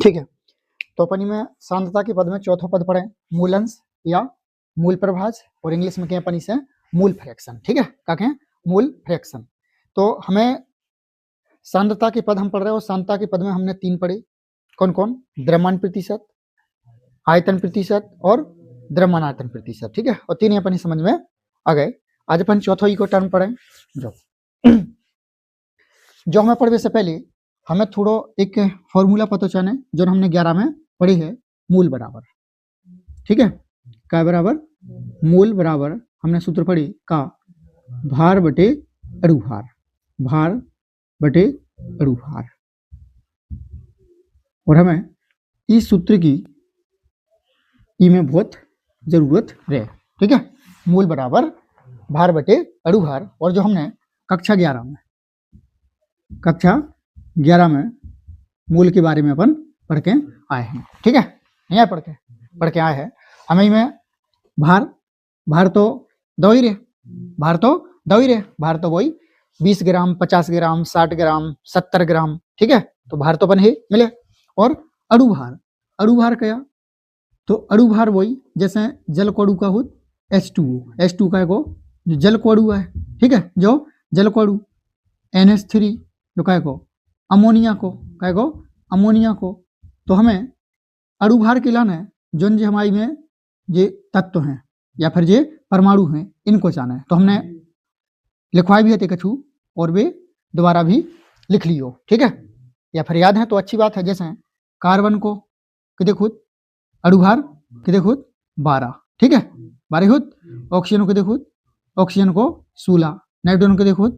ठीक है, तो अपन में सांद्रता के पद में चौथा पद पढ़े मूल अंश या मूल प्रभाज, और इंग्लिश में क्या अपन इसे मूल फ्रैक्शन। ठीक है, क्या कहें मूल फ्रैक्शन। तो हमें सांद्रता के पद हम पढ़ रहे हैं, और सांद्रता के पद में हमने 3 पढ़े, कौन कौन, द्रव्यमान प्रतिशत, आयतन प्रतिशत और द्रव्यमान आयतन प्रतिशत। ठीक है, और 3 अपन समझ में आ गए। आज अपन चौथा इको टर्म पढ़े, जो हमें पढ़ने से पहले हमें थोड़ा एक फॉर्मूला पता चले जो हमने 11 में पढ़ी है, मूल बराबर। ठीक है, क्या बराबर, मूल बराबर हमने सूत्र पढ़ी का भार बटे अणुभार, भार बटे अणुभार। और हमें इस सूत्र की में बहुत जरूरत है। ठीक है, मूल बराबर भार बटे अणुभार। और जो हमने कक्षा 11 में मूल के बारे में अपन पढ़ के आए हैं। ठीक है, यहाँ पढ़ के आए हैं। हमें में भार तो दो ही रहे, भार तो वही 20 ग्राम, 50 ग्राम, 60 ग्राम, 70 ग्राम। ठीक है, तो भार तो अपन ही मिले। और अणुभार क्या, तो अणुभार वही जैसे जल को अणु का हो H2O का को जो जल को अणु है। ठीक है, जो जल को अणु NH3 जो काय को अमोनिया को तो हमें अणुभार के लाना है जो हमारी में ये तत्व हैं या फिर ये परमाणु हैं, इनको जाना है। तो हमने लिखवाए भी है कछु, और वे दोबारा भी लिख लियो। ठीक है, या फिर याद है तो अच्छी बात है। जैसे कार्बन को कितने खुद अणुभार कितने खुद 12। ठीक है, 12 खुद। ऑक्सीजन को देखो, ऑक्सीजन को 16, नाइट्रोजन को देखो,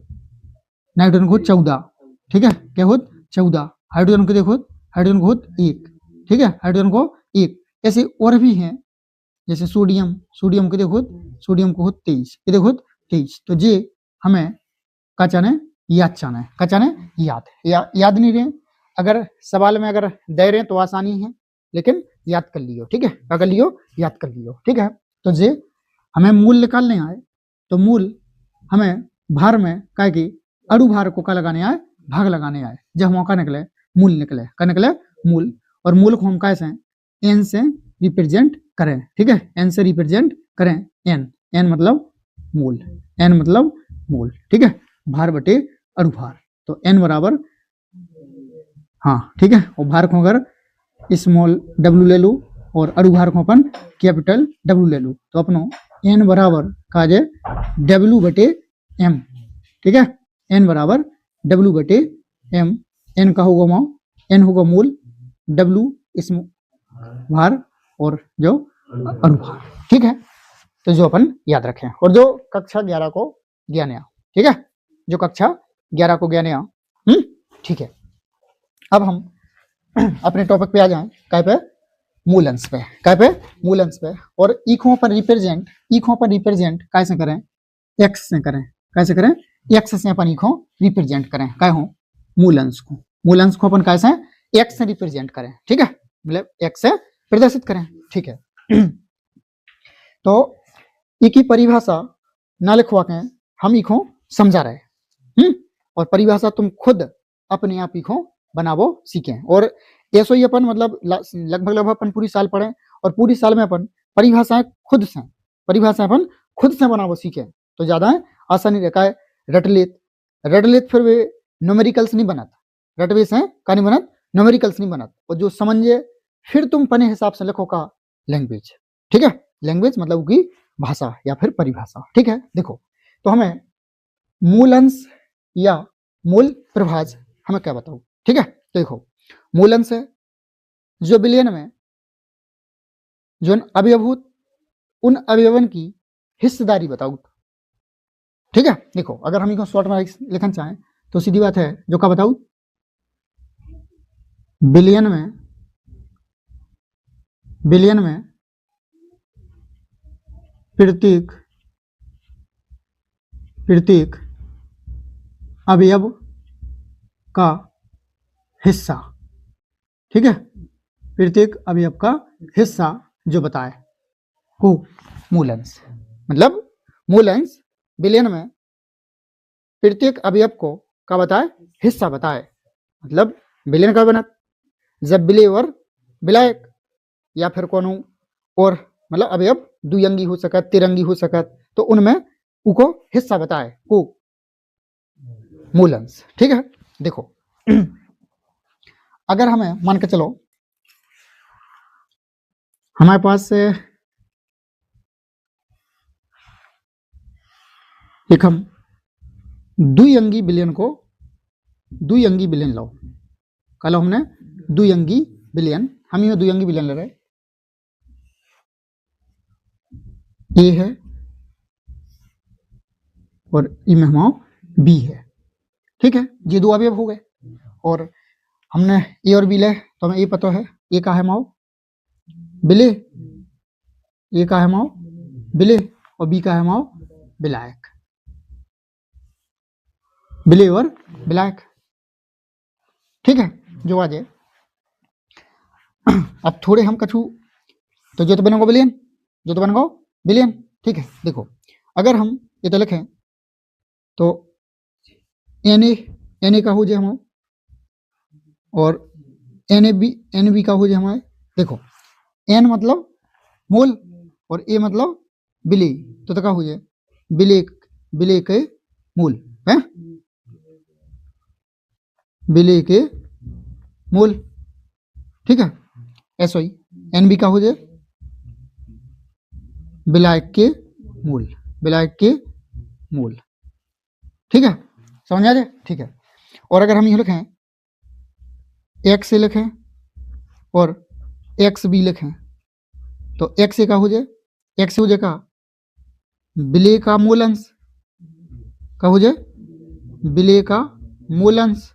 नाइट्रोजन को 14। ठीक है, क्या खुद 14। हाइड्रोजन को देखो, हाइड्रोजन को 1। ठीक है, हाइड्रोजन को 1। ऐसे और भी हैं, जैसे सोडियम को देखो, सोडियम को 23, ये देखो 23। तो ये हमें का चाने याद नहीं रहे। अगर सवाल में अगर दे रहे तो आसानी है, लेकिन याद कर लियो। ठीक है, क्या कर लियो, याद कर लियो। ठीक है, तो जे हमें मूल निकालने आए तो मूल हमें भार में क्या कि अणुभार को क्या लगाने आए, भाग लगाने आए। जब हम का निकले मूल निकले, क्या निकले मूल। और मूल को हम कैसे एन से रिप्रेजेंट करें। ठीक है, एन से रिप्रेजेंट करें, एन मतलब मूल, एन मतलब मूल। ठीक है, भार बटे अणुभार, तो एन बराबर, हाँ ठीक है। और भार को अगर स्मॉल w ले लूँ और अणुभार को अपन कैपिटल W ले लूँ, तो अपनो n बराबर का जे W बटे m। ठीक है, n बराबर W बटे m। n का होगा n होगा मूल, W इसमें भार और जो अणुभार। ठीक है, तो जो अपन याद रखें। और जो कक्षा 11 को ज्ञान आया, ठीक है, जो कक्षा 11 को ज्ञान आया, ठीक है। अब हम अपने टॉपिक पे आ जाएं, काय पे, मूल अंश पे, काय पे, मूल अंश पे। और इको पर रिप्रेजेंट कैसे करें, एक्स से करें, कैसे करें, एक्स से अपन इको रिप्रेजेंट करें, काय हो मूल अंश को, मूल अंश को अपन कैसे एक्स से रिप्रेजेंट करें। ठीक है, मतलब एक्स से प्रदर्शित करें। ठीक है, तो इकी परिभाषा ना लिखवा के हम इको समझा रहे, और परिभाषा तुम खुद अपने आप इको बनावो सीखें। और ऐसा ही अपन मतलब लगभग अपन पूरी साल पढ़े, और पूरी साल में अपन परिभाषाएं खुद से बनावो सीखें, तो ज्यादा आसानी रहता है। रट लेत फिर वे न्यूमेरिकल्स नहीं बनत, रटवे से का नहीं बनत, न्यूमेरिकल्स नहीं बनत। और जो समझे फिर तुम अपने हिसाब से लिखो का लैंग्वेज। ठीक है, लैंग्वेज मतलब की भाषा या फिर परिभाषा। ठीक है, देखो तो हमें मूल अंश या मूल प्रभाज हमें क्या बताओ। ठीक है, तो देखो मूल अंश है जो बिलियन में जो अवयवभूत उन अवयवन की हिस्सेदारी बताओ। ठीक है, देखो अगर हम इनको शॉर्ट में लिखना चाहें तो सीधी बात है, जो क्या बताऊं, बिलियन में प्रत्येक अवयव का हिस्सा। ठीक है, प्रत्येक अवयव का हिस्सा जो बताए को मूल अंश। मतलब मूल अंश बिलियन में प्रत्येक अवयव को का बताए, हिस्सा बताए। मतलब बिलियन का बना जब विलेय और विलायक या फिर कोनो और मतलब अवयव द्विअंगी हो सकत, तिरंगी हो सकत, तो उनमें उको हिस्सा बताए को मूल अंश। ठीक है, देखो अगर हमें मान के चलो हमारे पास एक हम द्विअंगी विलयन को द्विअंगी विलयन लो, कल हमने द्विअंगी विलयन, हम ये द्विअंगी विलयन ले रहे, ए है और ई में हमारा बी है। ठीक है, ये दो अवयव हो गए और हमने ए और बी ले, तो हमें ए पता है ए का है माओ विलेय, ए का है माओ विलेय और बी का है माओ विलायक, विलेय और विलायक। ठीक है, जो आज है अब थोड़े हम कछु तो जो तो बनेगा विलयन, जो तो बनेगा विलयन। ठीक है, देखो अगर हम ये तो लिखें तो एन ए का हो जाए हमारा और एन बी का हो जाए हमारे। देखो एन मतलब मोल और ए मतलब विलेय, तो क्या हो जाए विलेय, विलेय के मूल है, विलेय के मूल। ठीक है, ऐसा ही एन बी का हो जाए विलायक के मूल, विलायक के मूल। ठीक है, समझ आ जाए। ठीक है, और अगर हम ये लिखें एक्स ए लिखें और एक्स बी लिखें, तो एक्स ए का हो जाए, एक्स हो जाए का विलेय का मूल अंश, का हो जाए विलेय का मूल अंश,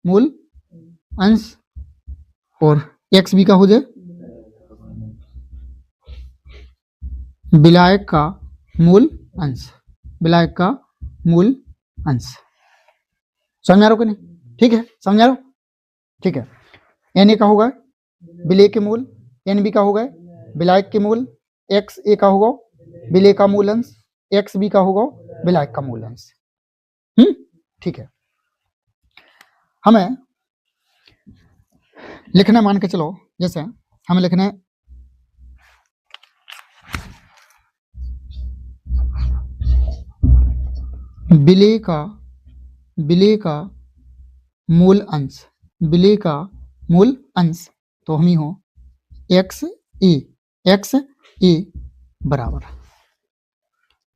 मूल अंश, और एक्स बी का हो जाए विलायक का मूल अंश, विलायक का मूल अंश। समझ आ रहा हो कि नहीं? ठीक है, समझ आ रहा हो? ठीक है, एन ए का होगा विलेय के मूल, एन बी का होगा विलायक के मूल, एक्स ए का होगा विलेय का मूल अंश, एक्स बी का होगा विलायक का मूल अंश। ठीक है, हमें लिखना मान के चलो, जैसे हमें लिखना है विलेय का मूल अंश, विलेय का मूल अंश, तो हम ही हो एक्स ए बराबर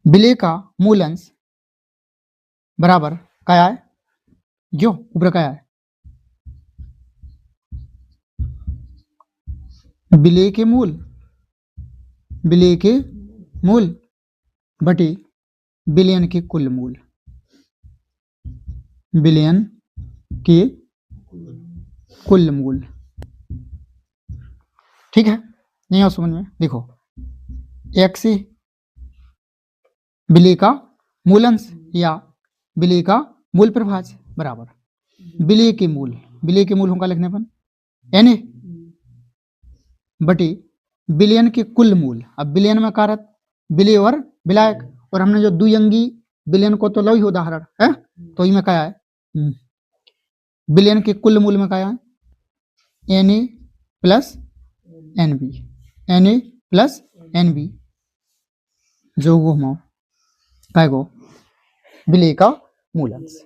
विलेय का मूल अंश बराबर क्या है, जो ऊपर क्या है विलेय के मूल, विलेय के मूल बटे विलयन के कुल मूल, विलयन के कुल मूल। ठीक है, नहीं आओ समझ में? देखो एक्स विलेय का मूल अंश या विलेय का मूल प्रभाज बराबर विलेय के मूल, विलेय के मूल होगा लिखने पर एन ए बटे विलयन के कुल मूल। अब विलयन में कारक विलेय और विलायक, और हमने जो द्विअंगी विलयन को तो लो ही उदाहरण है, तो इसमें क्या है विलयन के कुल मूल में क्या है N A plus N B, N A plus N B, जो वो हम क्या गो विलेय का मूल अंश।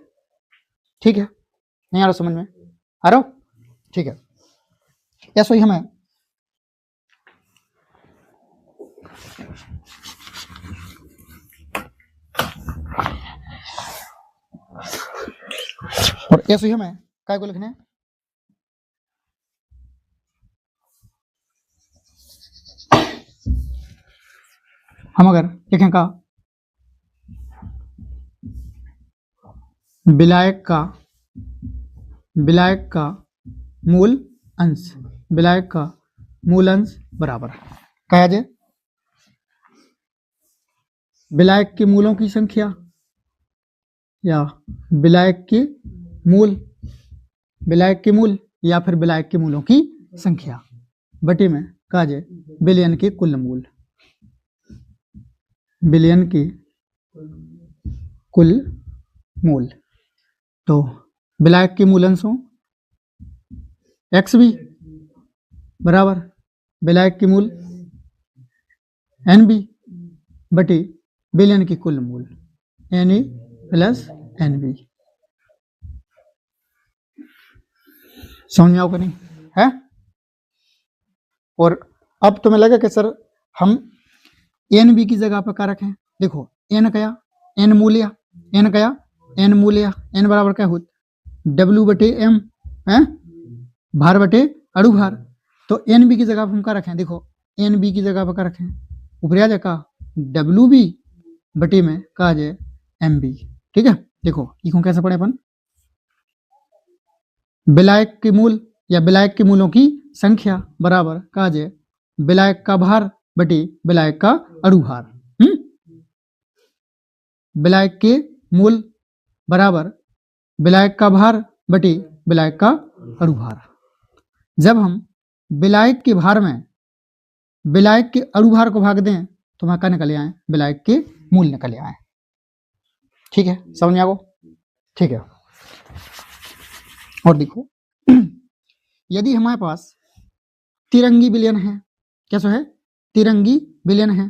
ठीक है, नहीं आ रहा समझ में? आ रहा? ठीक है, ऐसा ही हमें और ऐसे ही हमें काय को लिखना है हम अगर लिखें का विलायक का मूल अंश, विलायक का मूल अंश बराबर कहा जाए विलायक के मूलों की संख्या या विलायक के मूल, विलायक के मूल या फिर विलायक के मूलों की संख्या बटे में कहा जाए विलयन के कुल मूल, विलयन के कुल मूल। तो विलायक के मूल अंशों एक्स बी बराबर विलायक की मूल एन बी बटे विलयन की कुल मूल N A plus N B. समझ में आओ कि नहीं है? और अब तुम्हें लगा कि सर हम एन बी की जगह पर क्या रखें? देखो एन कया एन मूल्य एन कया एन मूल्य एन बराबर क्या होत डब्ल्यू बटे एम है भार बटे अड़ू भार। तो एन बी की जगह पर हम क्या रखें? देखो एन बी की जगह पर क्या रखें? ऊपर आ जाए का डब्ल्यू बी बटे में कहा जाए एम बी। ठीक है, देखो इसको कैसे पढ़े अपन? विलायक के मूल या विलायक के मूलों की संख्या बराबर कहा जाए विलायक का भार बटे विलायक का अड़ू भार। विलायक के मूल बराबर विलायक का भार बटे विलायक का अड़ू भार। जब हम विलायक के भार में विलायक के अड़ू भार को भाग दें तो वहां क्या निकले आए? विलायक के मूल निकले आए। ठीक है, समझ में आ गो? ठीक है, और देखो यदि हमारे पास तिरंगी विलयन है, कैसे है? तिरंगी विलयन है,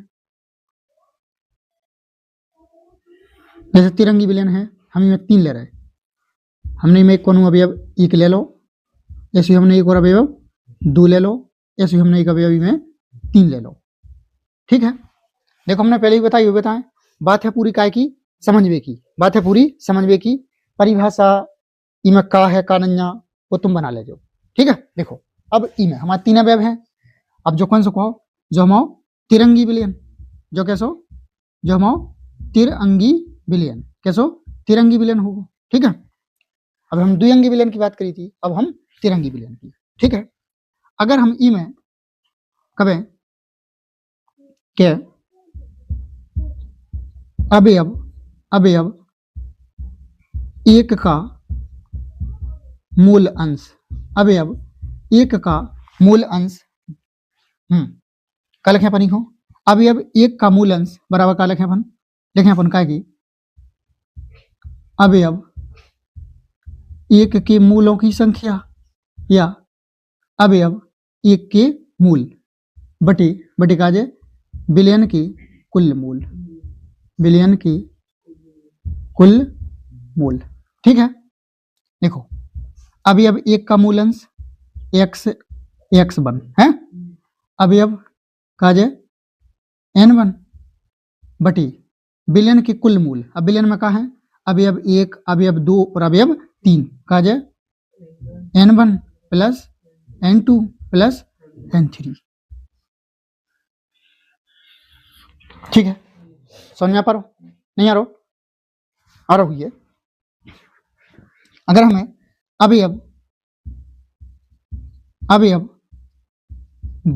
जैसे तिरंगी विलयन है, हम इनमें 3 ले रहे हैं, हमने में कौन अवयव 1 ले लो, ऐसे हमने एक और अवयव 2 ले लो, ऐसे हमने एक अवयव में 3 ले लो। ठीक है, देखो हमने पहले ही बताएं बात है पूरी काय की? समझवे की बात है पूरी, समझवे की। परिभाषा इमे का है का नन्या वो तुम बना ले जो। ठीक है, देखो अब ई में हमारे 3 अवयव हैं। अब जो कौन सा कहो? जो हमाओ तिरंगी विलयन, जो कैसो? जो हमाओ तिरंगी विलयन, कैसो? तिरंगी विलयन होगा। ठीक है, अब हम द्विअंगी विलयन की बात करी थी, अब हम तिरंगी विलयन की। ठीक है, अगर हम ई में कहें के अवयव 1 का मूल अंश, अवयव 1 का मूल अंश का लिखे अपन को अवयव 1 का मूल अंश बराबर का लिखे अपन का की अवयव 1 के मूलों की संख्या या अवयव 1 के मूल बटे का जे विलयन की कुल मूल, विलयन की कुल मूल। ठीक है, देखो अवयव 1 का मूल अंश x1 है, अवयव का जे n1 बटी विलयन की कुल मूल। अब विलयन में का है? अवयव 1 अवयव 2 और अवयव 3 का जे n1 plus n2 plus n3। ठीक है, समझ में आ पा रहा? नहीं आ रहा? आ रहा हुई है। अगर हमें अवयव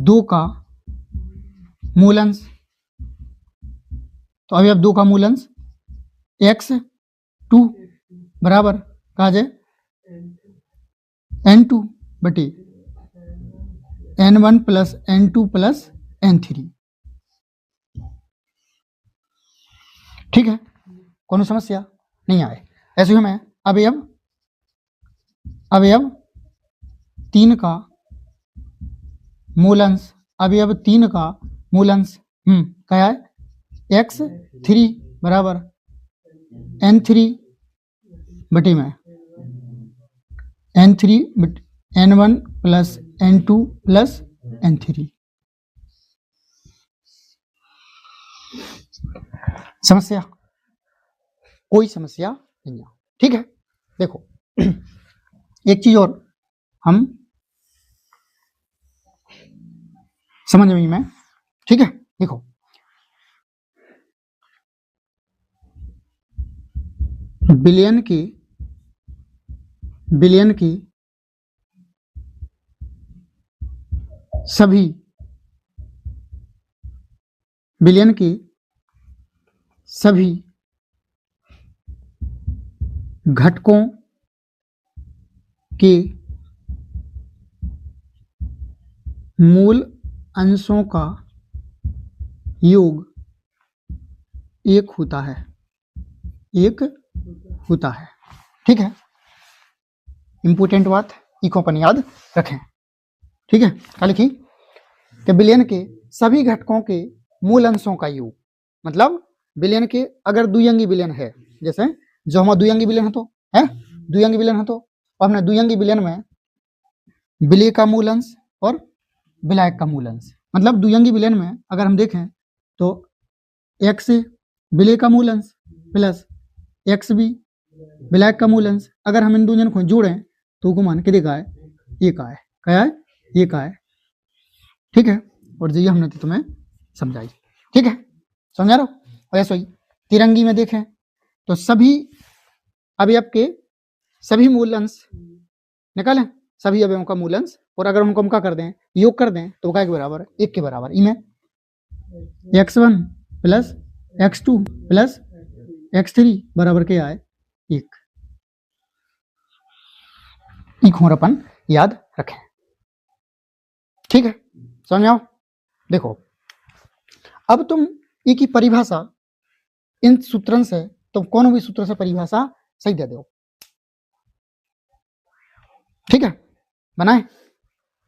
2 का मूल अंश, तो अवयव 2 का मूल अंश x2 बराबर कहा जाए n2 बटे n1 plus n2 plus n3। ठीक है, कौन समस्या नहीं आए? ऐसे ही हमें अवयव 3 का मूल अंश, अवयव 3 का मूल अंश क्या है? x3 बराबर n3 बटे में n3 n1 plus n2 plus n3। समस्या? कोई समस्या नहीं है। ठीक है, देखो एक चीज और हम समझ में। ठीक है, देखो विलयन की सभी विलयन की सभी घटकों के मूल अंशों का योग 1 होता है, 1 होता है। ठीक है, इंपोर्टेंट बात ई को अपन याद रखें। ठीक है, क्या लिखी कि विलयन के सभी घटकों के मूल अंशों का योग, मतलब विलयन के अगर द्विअंगी विलयन है, जैसे जो हमारा द्विअंगी विलयन है तो है द्विअंगी विलयन है, तो हमने द्विअंगी विलयन में विलय का मूल अंश और विलायक का मूल अंश, मतलब द्विअंगी विलयन में अगर हम देखें तो x विलय का मूल अंश प्लस x भी विलायक का मूल अंश, अगर हम इन दोनों को जोड़ें तो को मान के देखा है ये का है, क्या है ये का है। ठीक है, और ये हमने तो तुम्हें समझाई। ठीक है, समझा रहे हो। और ऐसा ही तिरंगी में देखें तो सभी अवयव के सभी मूल अंश निकालें, सभी अवयवों का मूल अंश, और अगर उनको हम क्या कर दें योग कर दें तो क्या के बराबर, 1 के बराबर। इनमें x1 plus x2 plus x3 बराबर क्या है 1। और अपन याद रखें। ठीक है, समझ आओ। देखो अब तुम ई की परिभाषा इन सूत्रों से, तुम कौन भी सूत्र से परिभाषा सही दे दो। ठीक है, बनाए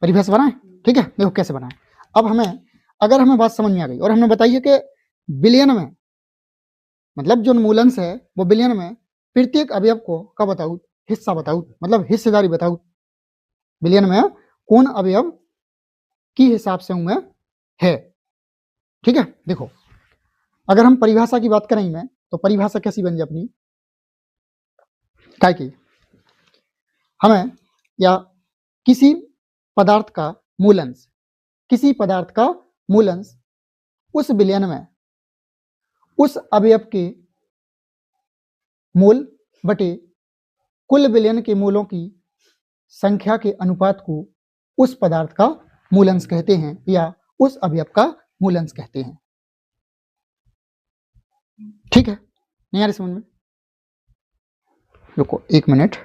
परिभाषा बनाए। ठीक है, देखो कैसे बनाए। अब हमें अगर हमें बात समझ में आ गई और हमने बताई है कि विलयन में मतलब जो मूलंश है वो विलयन में प्रत्येक अवयव को का बताऊं हिस्सा बताऊं, मतलब हिस्सेदारी बताऊं, विलयन में कौन अवयव की हिसाब से हूं मैं है। ठीक है, देखो अगर हम परिभाषा की बात करें मैं तो परिभाषा कैसी बन जाए अपनी, क्या की हमें या किसी पदार्थ का मूलंश, किसी पदार्थ का मूलंश उस विलयन में उस अवयव के मूल बटे कुल विलयन के मूलों की संख्या के अनुपात को उस पदार्थ का मूलंश कहते हैं या उस अवयव का मूलंश कहते हैं। ठीक है, नहीं आ रही समझ में? रुको 1 मिनट।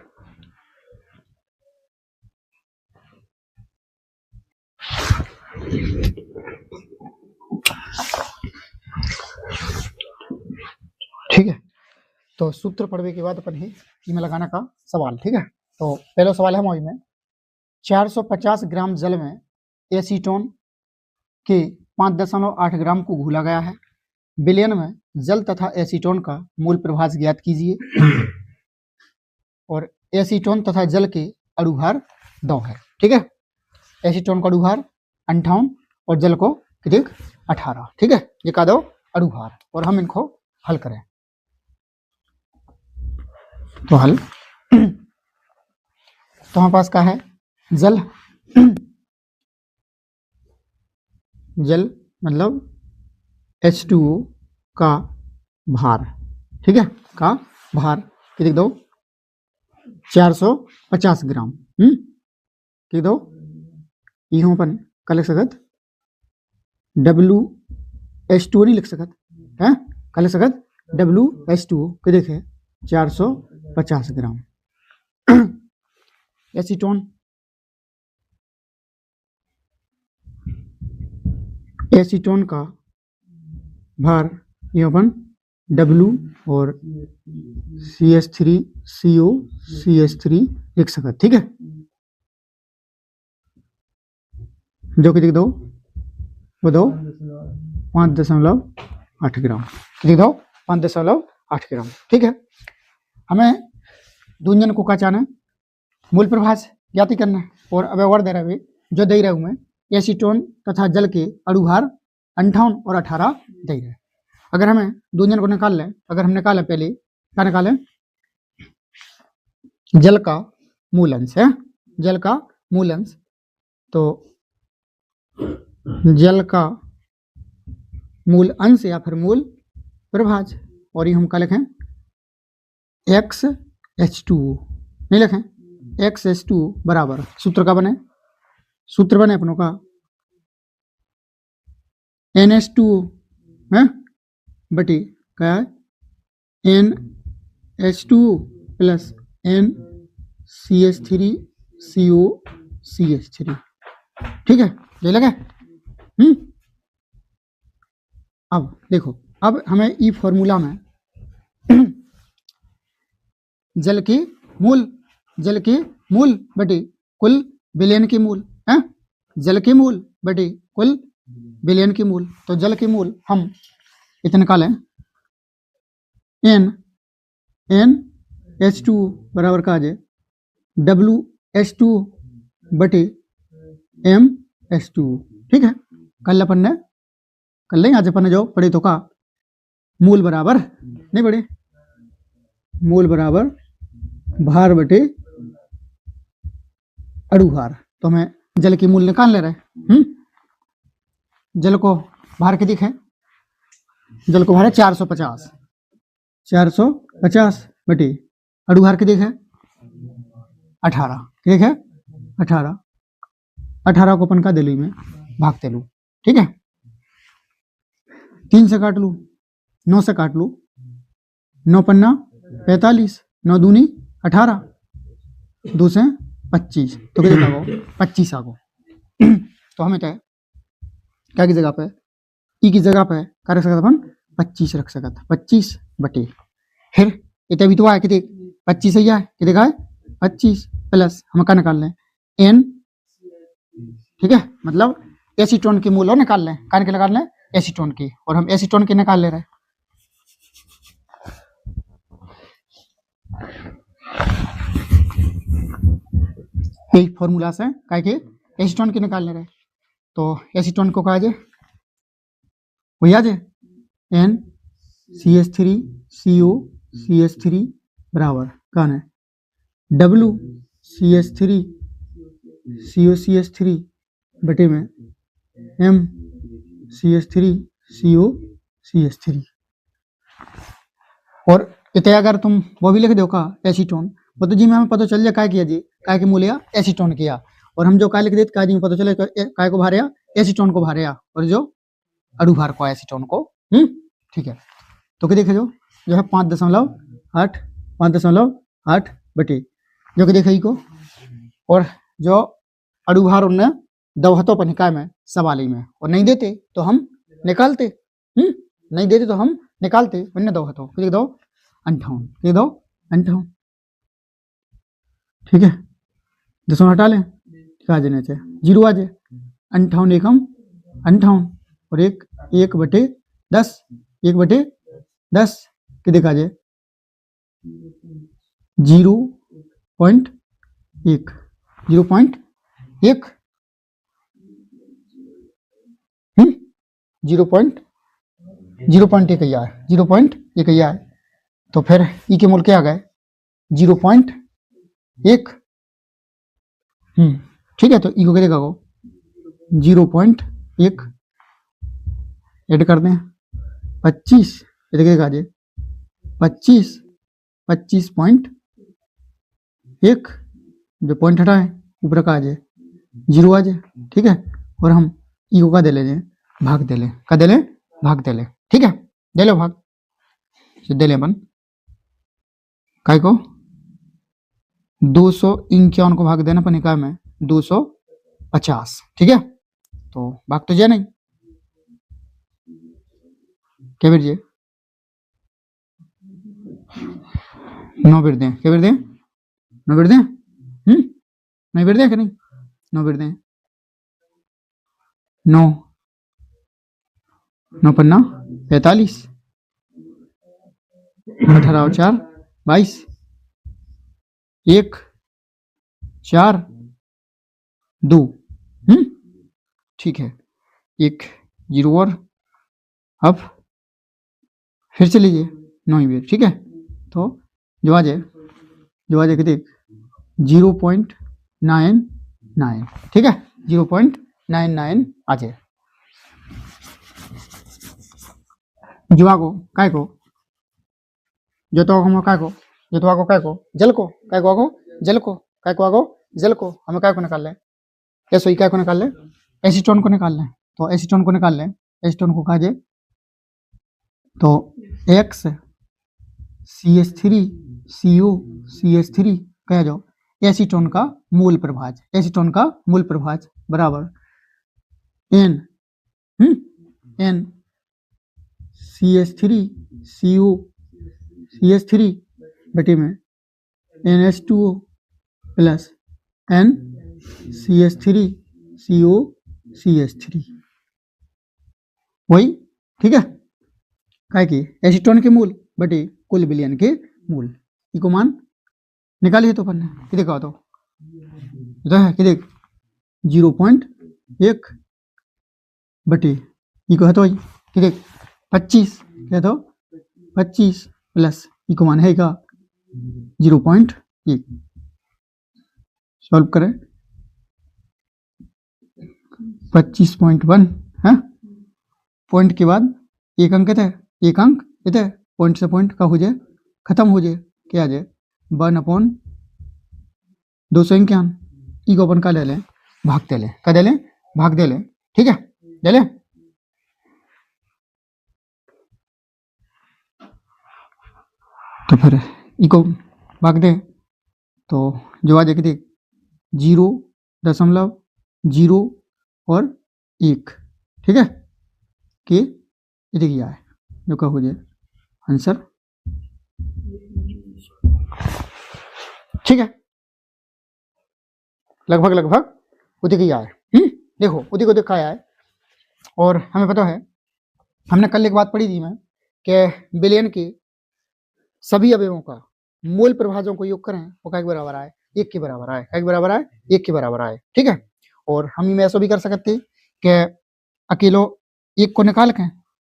ठीक है, तो सूत्र पढ़ने के बाद अपन ही इसमें लगाना का सवाल। ठीक है, तो पहला सवाल है हमारी में 450 ग्राम जल में एसीटोन के 5.8 ग्राम को घोला गया है। विलयन में जल तथा एसीटोन का मूल प्रभाज ज्ञात कीजिए और एसीटोन तथा जल के अणुभार 2 है। ठीक है, एसीटोन का अणुभार 58 और जल को कितने 18। ठीक है, ये का दो अणुभार और हम इनको हल करें तो हल तो हमारे पास क्या है जल, जल मतलब H2O का भार। ठीक है, का भार कितने दो 450 ग्राम। कितने दो यहाँ पर क्या लिख सकत WH2O नहीं लिख सकत है, क्या लिख सकत WH2O के देखे 450 ग्राम। एसीटोन, एसीटोन का भार यहाँ पर W और CH3CO CH3 लिख सकत। ठीक है, जो कि दो वो दो 5.8 ग्राम, कितने दो 5.8 ग्राम। ठीक है, हमें दूंजन को क्या मूल प्रभाज ज्ञात करना है और अव्यवहार दे रहे जो दे रहे हूं मैं एसीटोन तथा जल के अणुभार 58 और 18 दे रहे। अगर हमें दूंजन को निकाल लें, अगर हम निकालें पहले क्या निकालें जल का मूल अंश है, जल का मूल अंश, तो जल का मूल अंश या फिर मूल प्रभाज और ये हम क्या लिखें XH2O नहीं लिखें XH2O बराबर सूत्र का बने, सूत्र बने अपनों का NH2O है बटी क्या है NH2O प्लस NCH3CO CH3। ठीक है, ले लगे। अब देखो अब हमें ई फॉर्मूला में जल के मूल बटे कुल विलयन की मूल है, जल की मूल बटे कुल विलयन की मूल। तो जल की मूल हम इतने निकालें NH2 बराबर का आ जाए WH2 बटे MH2। ठीक है, कल अपन ने कर लेंगे, आज अपन ने जो पढ़े तो का मूल बराबर नहीं पढ़े, मूल बराबर भार बटे अणुभार। तो हमें जल की मूल निकाल ले रहे। जल को भार के दिखे, जल को भार है 450, 450 बटे अणुभार के देखे 18, ठीक है 18, 18 को अपन का दिल्ली में भागते लू। ठीक है, 3 से काट लू, 9 से काट लू, 9 पन्ना 45, 9 दूनी 18, 2 से 25, तो कितने आगो 25 आगो। तो हमें क्या की जगह पे ई की जगह पे क्या रख सकता अपन 25 रख सकता, 25 बटे फिर इतने भी तो आए कितने 25 ही आए, कितने का है 25 प्लस हम क्या निकाल लें N। ठीक है, मतलब एसीटोन की मूल निकाल लें, क्या निकाल लें एसीटोन की, और हम एसीटोन की निकाल ले रहे हैं। यही फॉर्मूला से क्या के एसीटोन की निकाल ले रहे हैं। तो एसीटोन को कहा जाए वही आ जाए NCH3COCH3 बराबर कौन है WCH3COCH3 बटे में MCH3COCH3। और इतने अगर तुम वो भी लिख दो का एसीटोन, वो तो जी में हमें पता चल जाए काय किया जी, काय के मूल्य एसीटोन किया, और हम जो काय लिख देते काय जी में पता चले काय को भारे एसीटोन को भारे, और जो अणुभार को एसीटोन को। ठीक है, तो क्या देखे जो है 5.8 बटे जो कि देखे को, और जो अणुभार उनने दवहतों पर निकाय में सवाली में, और नहीं देते तो हम निकालते, नहीं देते तो हम निकालते, वन्य दवहतों लिख दो 58, लिख दो 58। ठीक है, 10 हटा लें क्या जाने चाहिए 0 आ जाए, 58 एकम 58, और 1 बटे 10, 1 बटे 10 के देखा जाए 0.1, 0.1 0.1 ही है, 0.1 ही है। तो फिर ई के मूल क्या आ गए 0.1। ठीक है, तो ई को क्या देखा 0.1 ऐड कर दें 25, ये देखिए आ जाए 25.1, जो पॉइंट हटा है ऊपर का आ जाए 0 आ जाए। ठीक है, और हम ई को का दे ले भाग दे ले, का दे ले भाग दे ले। ठीक है, दे लो भाग, दे ले अपन काय को 251 को भाग देना अपन इकाई में 250। ठीक है, तो भाग तो जाए नहीं क्या बेर 9 बेर दें, क्या बेर दें 9 बेर दें, नहीं बेर दें कि नहीं 9 बेर दें, 9 पन्ना 45, 18 और 4 22, 1 4 2। ठीक है, 1 0 और अब फिर से लीजिए 9 बेर। ठीक है, तो जो आ जाए कितने 0.99। ठीक है, 0.99 आ जाए। जुआ को काय को जो तो हम काय को जो तो आगो काय को जल को काय को आगो जल को काय को आगो जल को हमें काय को निकाल लें, ऐसे ही काय को निकाल लें एसीटोन को निकाल लें। तो एसीटोन को निकाल लें, एसीटोन को कहा जाए तो X CH3COCH3 कह जाओ एसीटोन का मूल प्रभाज, एसीटोन का मूल प्रभाज बराबर N CH3COCH3 बटे में NH2O plus N CH3 CO CH3 वही, ठीक है। काय की एसीटोन के मूल बटे कुल विलयन के मूल इको मान निकालिए तो अपन कि देखा तो है कि देख 0.1 बटे इको है तो कि देख 25 क्या तो 25 प्लस इको मान है का 0.1 सॉल्व करें 25.1 है पॉइंट के बाद एक अंक है एक अंक इधर पॉइंट से पॉइंट का हो जाए खत्म हो जाए क्या आ जाए 1/251 ई को अपन का ले लें भाग दे लें का दे लें भाग दे लें ठीक है दे लें तो फिर ई को भाग दे तो जो आ जाए देख 0.0 और 1 ठीक है कि ये देखिए है जो का हो जाए आंसर ठीक है लगभग लगभग उसी की आया देखो उसी को देखा है और हमें पता है हमने कल एक बात पढ़ी थी मैं कि विलयन के सभी अवयवों का मूल प्रभाजों को योग करें वो क्या बराबर आए 1 के बराबर आए क्या बराबर आए 1 के बराबर आए ठीक है और हम में ऐसा भी कर सकते कि अकेलो 1 को निकाल के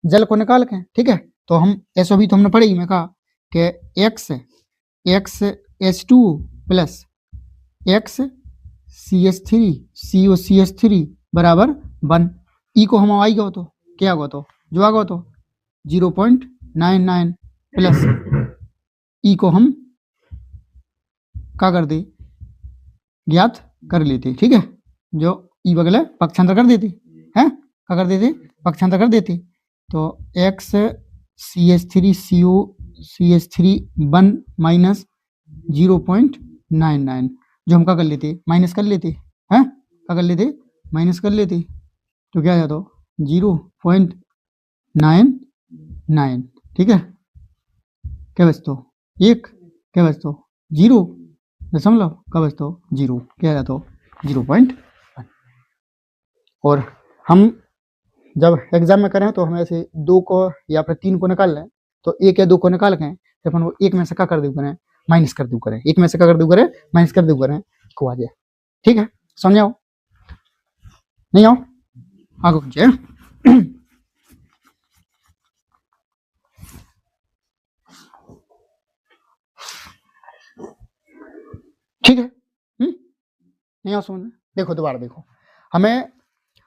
जल को निकाल के ठीक है तो हम ऐसा भी तो हमने पढ़ी मैं कहा कि XH2 प्लस XCH3 COCH3 बराबर 1 ई को हम आई गो तो क्या गो तो जो आ गो तो 0.99 प्लस ई को हम क्या कर दे ज्ञात कर लेते ठीक है जो ई बगले पक्षांतर कर देते हैं क्या कर देते पक्षांतर कर देते तो XCH3 COCH3 1 माइनस 0.99 जो हम क्या कर लेते माइनस कर लेते हैं क्या कर लेते माइनस कर लेते तो क्या आ जाता 0.99 ठीक है क्या बचता 1 क्या बचता 0 दशमलव क्या बचता 0 क्या आ जाता 0.1 और हम जब एग्जाम में करें तो हम ऐसे 2 को या फिर 3 को निकाल लें तो 1 या 2 को निकाल के फिर अपन वो 1 में से क्या कर दू करें माइनस कर दू करें 1 में से क्या कर दू करें माइनस कर दू करें को आ जाए ठीक है समझाओ नहीं आओ आगे पूछे ठीक है नहीं आओ समझ में देखो दोबारा देखो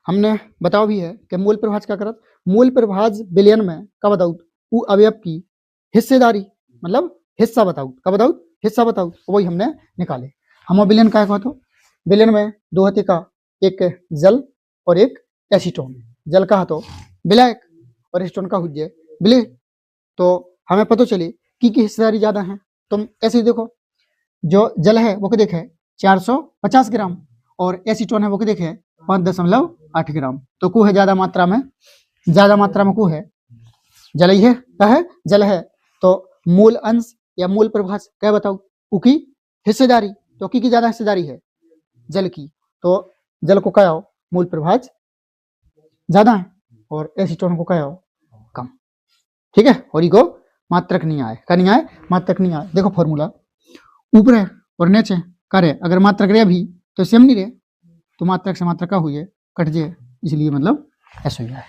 हमने बताओ भी है कि मूल प्रभाज क्या करत मूल प्रभाज विलयन में क्या बताऊ उ अवयव की हिस्सेदारी मतलब हिस्सा बताऊ क्या बताऊ हिस्सा बताऊ वही हमने निकाले हम विलयन क्या कहते विलयन में दो हते का एक जल और एक एसीटोन जल का तो विलायक और एसीटोन का हुज्जे विलय तो हमें पता चले की हिस्सेदारी ज्यादा है तुम ऐसे ही देखो जो जल है वो देखे 450 ग्राम और एसीटोन है वो देखे 5.8 ग्राम तो को है ज्यादा मात्रा में को है जल ही है क्या है जल है तो मूल अंश या मूल प्रभाज क्या बताओ उकी हिस्सेदारी तो की ज्यादा हिस्सेदारी है जल की तो जल को क्या हो मूल प्रभाज ज्यादा है और एसीटोन को क्या हो कम ठीक है और इको मात्रक नहीं आए क्या नहीं आए मात्रक नहीं आए देखो फॉर्मूला ऊपर है और नीचे करे अगर मात्रक रहे भी तो सेम नहीं रहे तो मात्रक से मात्रक का हुई है कट जाए इसलिए मतलब ऐसा ही है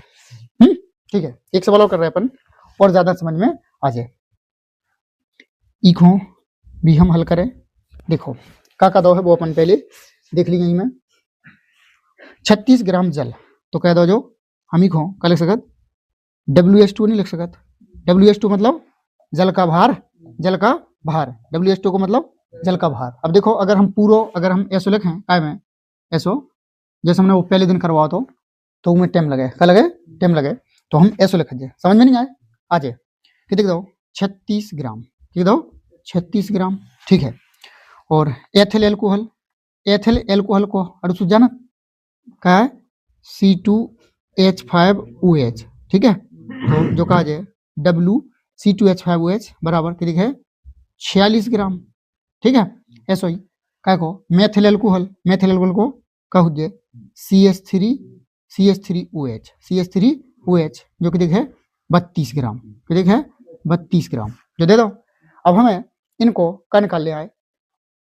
ठीक है एक सवाल और कर रहे हैं अपन और ज्यादा समझ में आ जाए इको भी हम हल करें देखो का दो है वो अपन पहले देख ली यहीं में 36 ग्राम जल तो कह दो जो हम इको का लिख सकत WH2 नहीं लिख सकत WH2 मतलब जल का भार WH2 को मतलब जल का भार अब देखो अगर हम ऐसो लिखें काय में ऐसो जैसे हमने वो पहले दिन करवाओ तो उनमें टाइम लगे टाइम लगे तो हम ऐसो लिख जाए समझ में नहीं आए आ जाए कि देख दो 36 ग्राम ठीक दो 36 ग्राम ठीक है और एथिल एल्कोहल को अड़सू जाना क्या है C2H5OH ठीक है तो जो कहा जाए WC2H5OH बराबर कितनी है 46 ग्राम ठीक है ऐसा ही काय को मेथिल एल्कोहल को कह दे CH3OH जो कि देखे 32 ग्राम, कि देखे 32 ग्राम जो दे दो। अब हमें इनको का निकाल ले आए।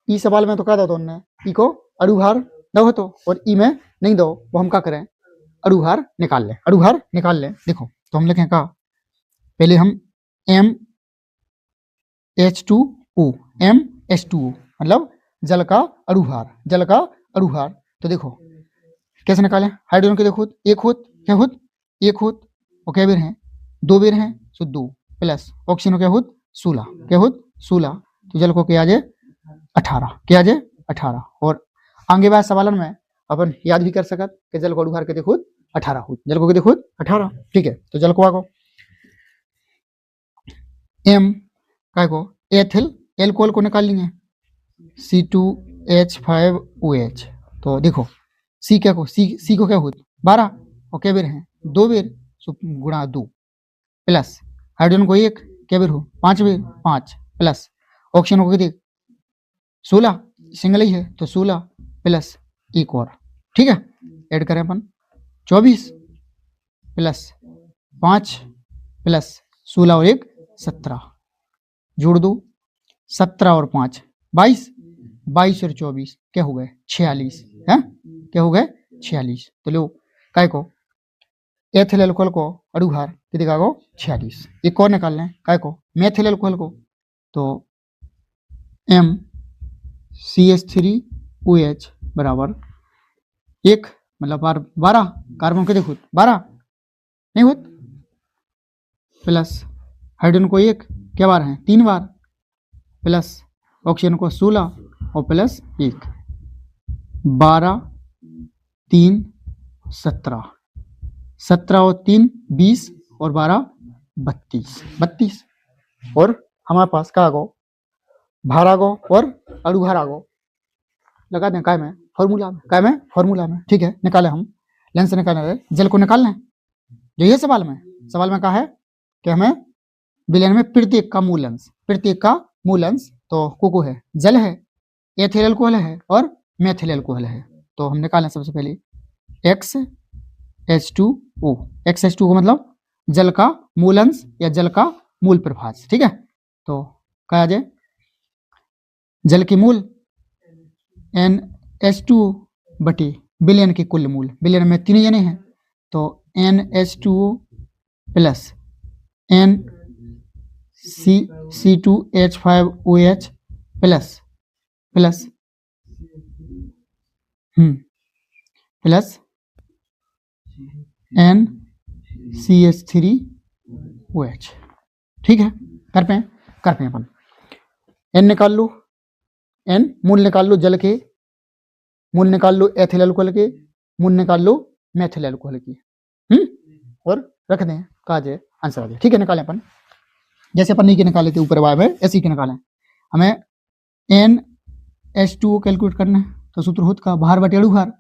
ई सवाल में तो कहा था तो उन्होंने ई को अड़ुभार दो तो, और ई में नहीं दो, वो हम क्या करें अड़ुभार निकाल ले। देखो तो हम लिखें का, पहले हम MH2O मतलब जल का अड़ुभार। तो देखो कैसे निकालें, हाइड्रोजन के देखो एक होत और क्या बेर हैं 2 बेर हैं, सो 2 प्लस ऑक्सीजन क्या होत 16, तो जल को क्या आ जाए 18, और आगे बाद सवालन में अपन याद भी कर सकत कि जल को अड़ुभार के देखो 18 होत, जल को देखो 18, ठीक है। तो जल को आगो एम काय को एथिल एल्कोहल को निकाल लेंगे C2H5OH। तो देखो सी क्या को सी को क्या होत 12 और क्या बेर हैं 2 बेर, सो गुणा 2 प्लस हाइड्रोजन को एक क्या बेर हो 5 बेर 5 प्लस ऑक्सीजन को देख 16 सिंगल ही है तो 16 प्लस एक और, ठीक है। ऐड करें अपन 24 प्लस 5 प्लस 16 और 1 17, जोड़ दो 17 और 5 22 और 24 क्या हो गए 46 है, क्या हो गए 46। तो लो काय को एथिल एल्कोहल को अड़ुभार कितने का को 46। एक और निकाल लें काय को मेथिल एल्कोहल को, तो MCH3OH बराबर 1 मतलब 12 कार्बन के देखो 12 नहीं होत, प्लस हाइड्रोजन को एक क्या बार है 3 बार, प्लस ऑक्सीजन को 16 और प्लस 1 12 3 17 और 3 20 और 12 32 और हमारे पास का आगो भार आगो और अड़ुभार आगो लगा दें काय में फॉर्मूला में, ठीक है। निकाले हम लेंस से निकालने रहे जल को निकालना है, जो ये सवाल में कहा है कि हमें विलयन में प्रत्येक का मूल अंश तो को है जल है, एथिल एल्कोहल है और मेथिल एल्कोहल है। तो हम निकालें सबसे पहले XH2O का मतलब जल का मूल अंश या जल का मूल प्रभाज, ठीक है। तो कहा जाए जल की मूल NH2O बटे विलयन के कुल मूल, विलयन में 3 जने हैं तो NH2O plus C2H5OH plus NCH3OH, ठीक है। कर पे अपन N निकाल लो, N मूल निकाल लो जल के, मूल निकाल लो एथिल एल्कोहल के, मूल निकाल लो मेथिल एल्कोहल की, और रख दें कहा जाए आंसर आ जाए, ठीक है। निकालें अपन जैसे अपन नहीं के निकाले थे ऊपर वाले में ऐसे ही निकालें। हमें NH2O कैलकुलेट करना है तो सूत्र होता का भार बटे अड़ुभार,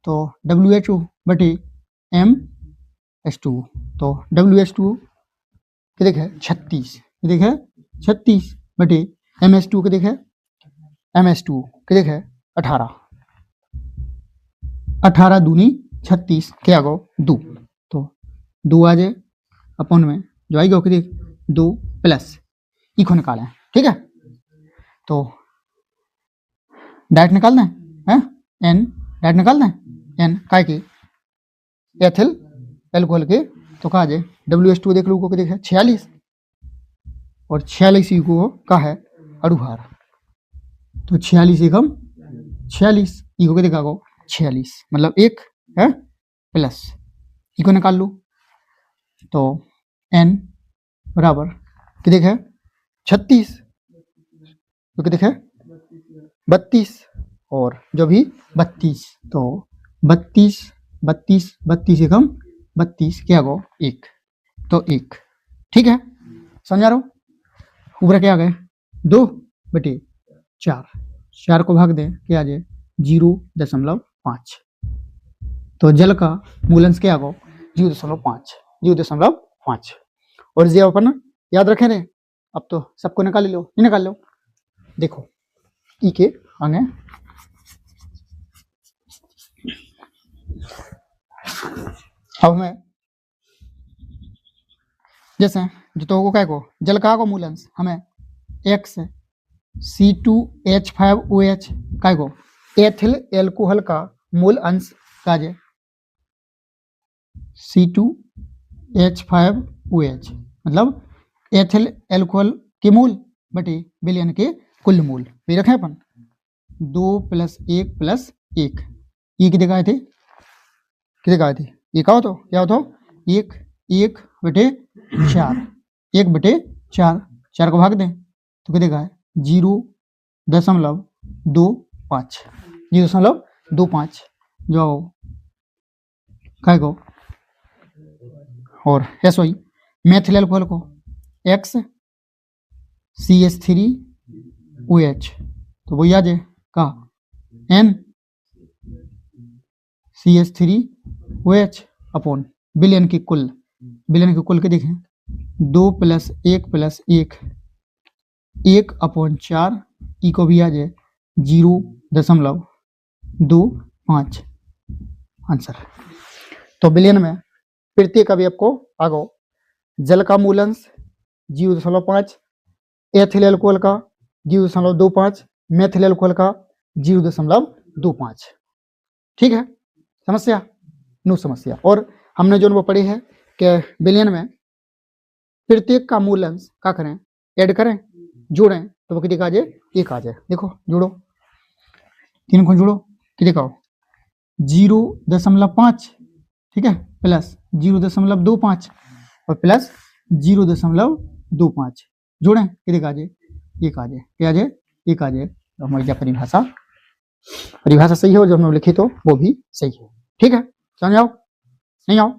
तो WHO बटे MH2O, तो WHO के देखे 36 बटे MH2O के देखे MS2O के देखे 18 दूनी 36 क्या गो 2, तो 2 आ जाए अपन में जो आएगा कि देख 2 प्लस इको निकालें, ठीक है। तो डायरेक्ट निकालना है N डायरेक्ट निकालना है N काय की एथिल एल्कोहल के, तो कहा जाए WHO देख लो को देखे 46 और 46 इको का है अड़ुभार, तो 46 एकम 46 इको के देखा गो 46 मतलब 1 है प्लस इको निकाल लो, तो N बराबर कि देखे 36 तो कि देखे 32 और जो भी 32, तो 32 एकम 32 क्या गो 1, तो 1, ठीक है। समझा रहा हूँ ऊपर क्या आ गए 2 बटे 4 को भाग दें क्या आ जाए 0.5, तो जल का मूलंश क्या गो 0.5 और ये अपन याद रखें रे। अब तो सबको निकाल लो, देखो ई के आगे अब हमें जैसे जो तो क्या को जल का को मूल अंश हमें एक्स C2H5OH काय को एथिल एल्कोहल का मूल अंश काजे C2H5OH मतलब एथिल एल्कोहल के मूल बटे विलयन के कुल मूल भी रखे अपन 2 + 1 + 1 ये कितने का थे ये का तो क्या होता 1 1 बटे 4 1 बटे 4 4 को भाग दें तो कितने का है 0.25 0.25 जो काय को और SO मेथिल एल्कोहल को X CH3OH तो वो याद है का N CH3OH अपॉन विलयन की कुल के देखें 2 + 1 + 1 1/4 ई को भी आ जाए 0.25 आंसर। तो विलयन में प्रत्येक अभी आपको आगो जल का मूल अंश 0.5 एथिल एल्कोहल का 0.25 मेथिल एल्कोहल का 0.25 ठीक है समस्या नो समस्या। और हमने जो वो पढ़ी है कि विलयन में प्रत्येक का मूल अंश क्या करें ऐड करें जोड़ें तो वो कितने का आ जाए 1 आ जाए। देखो जोड़ो 3 को जोड़ो कितने का 0.5 ठीक है प्लस 0.25 और प्लस 0.25 जोड़ें कितने का आ जाए 1 आ जाए क्या आ जाए 1 आ जाए। तो हमारी क्या परिभाषा सही हो जो हमने लिखी तो वो भी सही है ठीक है समझ आओ नहीं आओ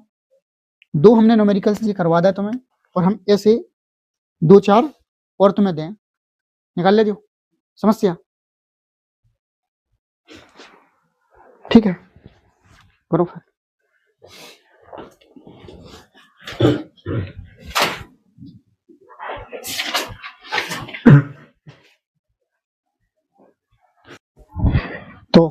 2 हमने न्यूमेरिकल से करवा दिया तुम्हें और हम ऐसे 2-4 और तुम्हें दें निकाल ले जो समस्या ठीक है करो फिर। तो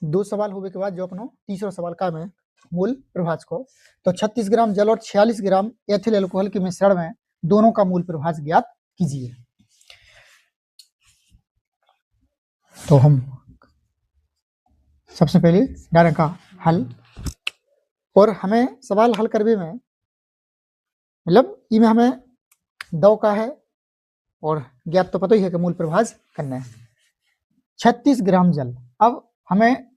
2 सवाल होने के बाद जो अपनो तीसरा सवाल का में मूल प्रभाज को तो 36 ग्राम जल और 46 ग्राम एथिल एल्कोहल के मिश्रण में दोनों का मूल प्रभाज ज्ञात कीजिए। तो हम सबसे पहले डायरेक्ट का हल और हमें सवाल हल करने में मतलब इसमें हमें 2 का है और ज्ञात तो पता ही है कि मूल प्रभाज करना है 36 ग्राम जल। अब हमें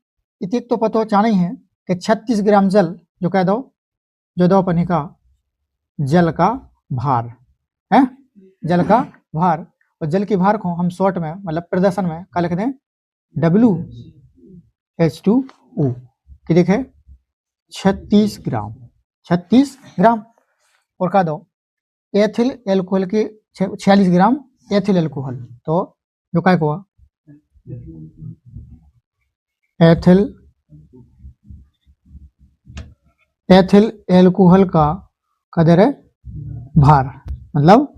इतने तो पता चाहना ही है कि 36 ग्राम जल जो कह दो जो दो अपने का जल का भार है जल का भार और जल के भार को हम शॉर्ट में मतलब प्रदर्शन में क्या लिख दें WH2O कि देखे 36 ग्राम और कह दो एथिल एल्कोहल के 46 ग्राम एथिल एल्कोहल तो जो क्या हुआ एथिल एल्कोहल का कदर है भार मतलब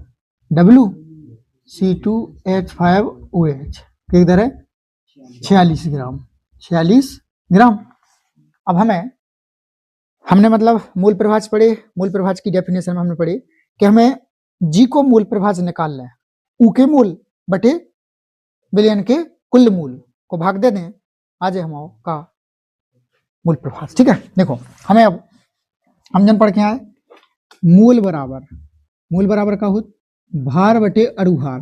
WC2H5OH किधर है 46 ग्राम। अब हमने मतलब मूल प्रभाज पढ़े मूल प्रभाज की डेफिनेशन में हमने पढ़ी कि हमें जी को मूल प्रभाज निकालना है ऊ के मूल बटे विलयन के कुल मूल को भाग दे दें आज हम का मूल प्रभाज ठीक है। देखो हमें अब हम जन पढ़ के आए मूल बराबर का हो भार बटे अड़ुभार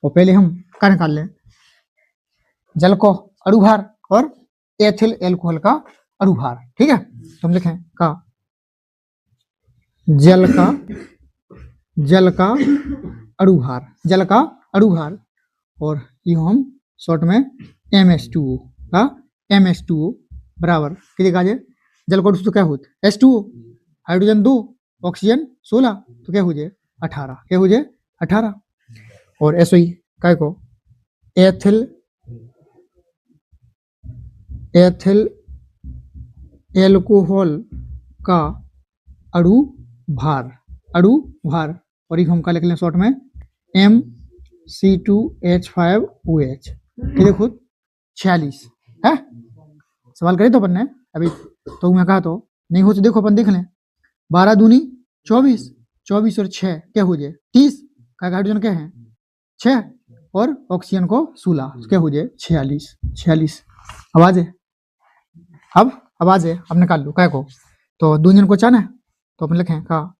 और पहले हम क्या निकाल लें जल को अड़ुभार और एथिल एल्कोहल का अड़ुभार ठीक है। तो हम लिखें का जल का अड़ुभार और ये हम शॉर्ट में MS2O बराबर कितने का जल को तो क्या होता H2O हाइड्रोजन 2 ऑक्सीजन 16 तो क्या हो जाए 18 और SO काय को एथिल एल्कोहल का अड़ुभार और हम क्या लिख लें शॉर्ट में C2H5OH, ये देखो 46 है। सवाल करे तो अपन ने अभी तो मैं कहा तो नहीं हो तो देखो अपन देख लें। 12 दूनी 24, 24 और 6 क्या हो जाए 30 का हाइड्रोजन क्या है 6 और ऑक्सीजन को 16 क्या हो जाए 46। आवाज है अब आवाज है अब निकाल लो काय को। तो दूजन को चाना है तो अपन लिखें का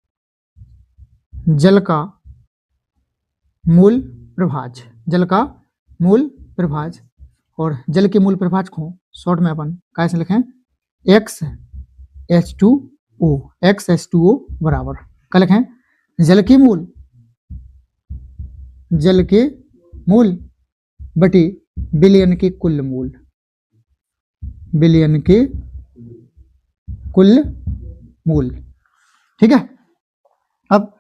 जल का मूल प्रभाज, जल का मूल प्रभाज, और जल के मूल प्रभाज को शॉर्ट में अपन कैसे लिखें XH2O, XH2O बराबर क्या लिखें जल के मूल बटे बिलियन के कुल मूल, बिलियन के कुल मूल। ठीक है। अब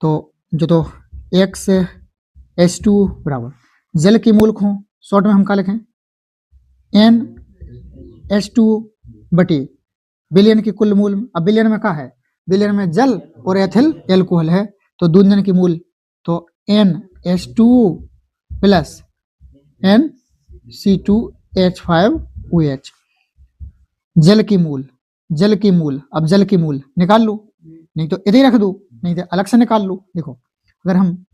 तो जो तो XH2 बराबर जल के मूल को शॉर्ट में हम क्या लिखें NH2 बटे बिलियन के कुल मूल। अब बिलियन में क्या है बिलियन में जल और एथिल एल्कोहल है तो दूजन की मूल तो NH2 प्लस NC2H5OH। जल की मूल अब जल की मूल निकाल लो, नहीं तो इधर ही रख दो, नहीं तो अलग से निकाल लो। देखो अगर हम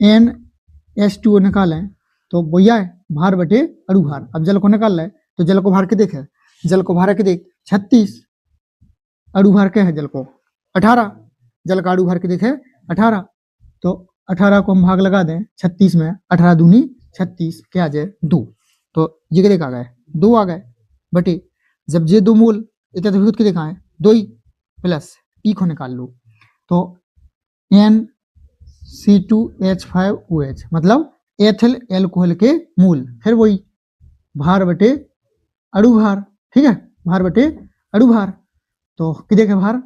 NH2 निकालें तो बोया है भार बटे अणुभार। अब जल को निकाल रहे तो जल को भार के देखे, जल को भार के देख 36, अणुभार क्या है जल को 18, जल का अणुभार के देखे 18, तो 18 को हम भाग लगा दें 36 में, 18 दूनी 36 क्या आ जाए 2, तो ये कितने आ गए 2 आ गए बटे जब ये दो मूल इतना तो के देखा है 2 ही प्लस ई को निकाल लो तो NC2H5OH मतलब एथिल एल्कोहल के मूल, फिर वही भार बटे अणुभार। ठीक है भार बटे अणुभार तो कितने का भार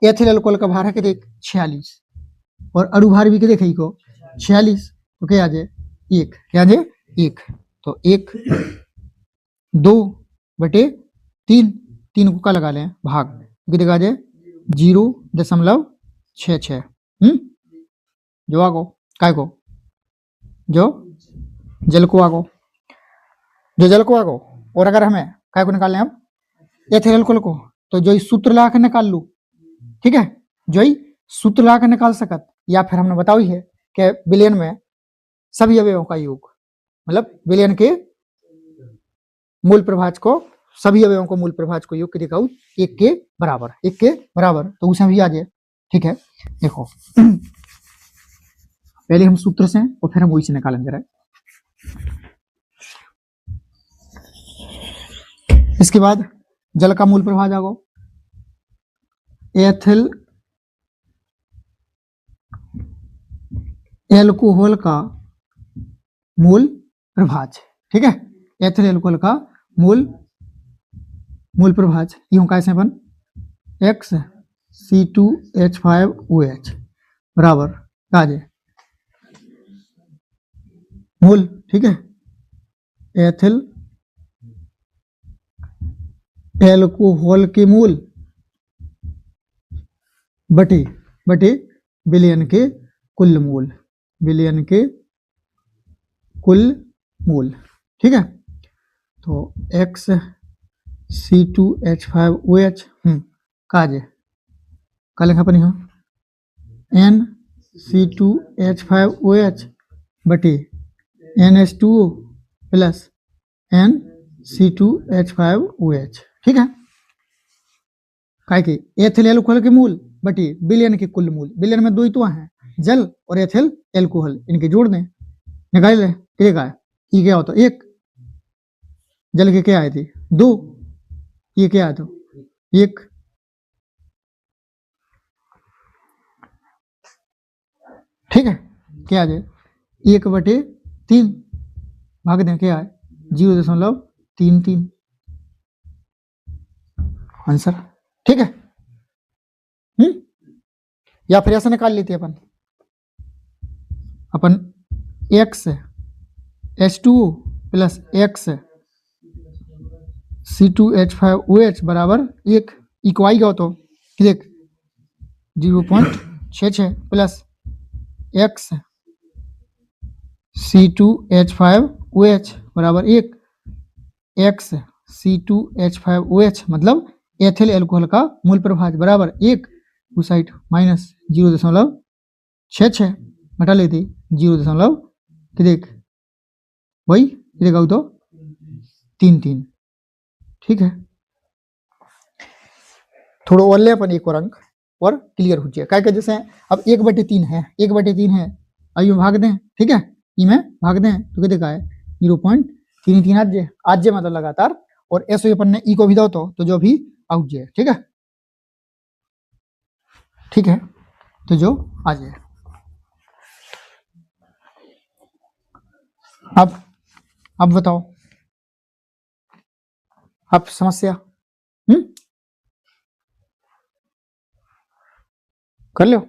एथिल एल्कोहल का भार है कि देख 46 और अणुभार भी कितने देखे को 46 तो क्या आ जाए 1, क्या आ जाए 1, तो 1 2 बटे 3 को क्या लगा लें भाग कितने का आ जाए 0.66। जो आगो काय को जो जल को आगो और अगर हमें काय को निकालना है अब एथिल एल्कोहल को तो जो सूत्र ला के निकाल लू। ठीक है जो ही सूत्र ला के निकाल सकत या फिर हमने बताई है कि बिलियन में सभी अवयवों का योग मतलब बिलियन के मूल प्रभाज को सभी अवयवों को मूल प्रभाज को योग के दिखाऊ 1 के बराबर तो उसे भी आ जाए। ठीक है देखो पहले हम सूत्र से और फिर हम वही से निकालेंगे। इसके बाद जल का मूल प्रभाज आगो एथिल एल्कोहल का मूल प्रभाज। ठीक है एथिल एल्कोहल का मूल प्रभाज यूं कैसे अपन XC2H5OH बराबर क्या जाए मूल। ठीक है एथिल एल्कोहल के मूल बटे बिलियन के कुल मूल। ठीक है तो XC2H5OH का जे का लिखा अपन यहाँ NC2H5OH बटे NH2O प्लस NC2H5OH। ठीक है काय के एथिल एल्कोहल के मूल बटे बिलियन के कुल मूल। बिलियन में 2 ही तो हैं जल और एथिल एल्कोहल, इनके जोड़ दें निकाल ले क्या का ये क्या होता 1, जल के क्या आए थे 2, ये क्या आया था 1। ठीक है क्या आ जाए 1/3 भाग दें क्या है 0.33 आंसर। ठीक है या फिर ऐसा निकाल लेते अपन XH2O प्लस XC2H5OH बराबर 1 इक्वाई गया तो देख 0.66 प्लस C2H5OH बराबर 1 X C2H5OH मतलब एथिल एल्कोहल का मूल प्रभाज बराबर 1 साइड माइनस 0.66 घटा लेते 0. देख वही देखा तो 3. ठीक है, थोड़ा और ले अपन एक और अंक और क्लियर हो जाए क्या जैसे अब 1/3 है 1/3 है अभी भाग दें, ठीक है, इमें भाग दें तो क्या देखा है 0.33 आज जे मतलब लगातार और ऐसे अपन ने ई को भी दो तो जो भी आउट जे, ठीक है, ठीक है, तो जो आ जाए अब बताओ अब समस्या कर लो।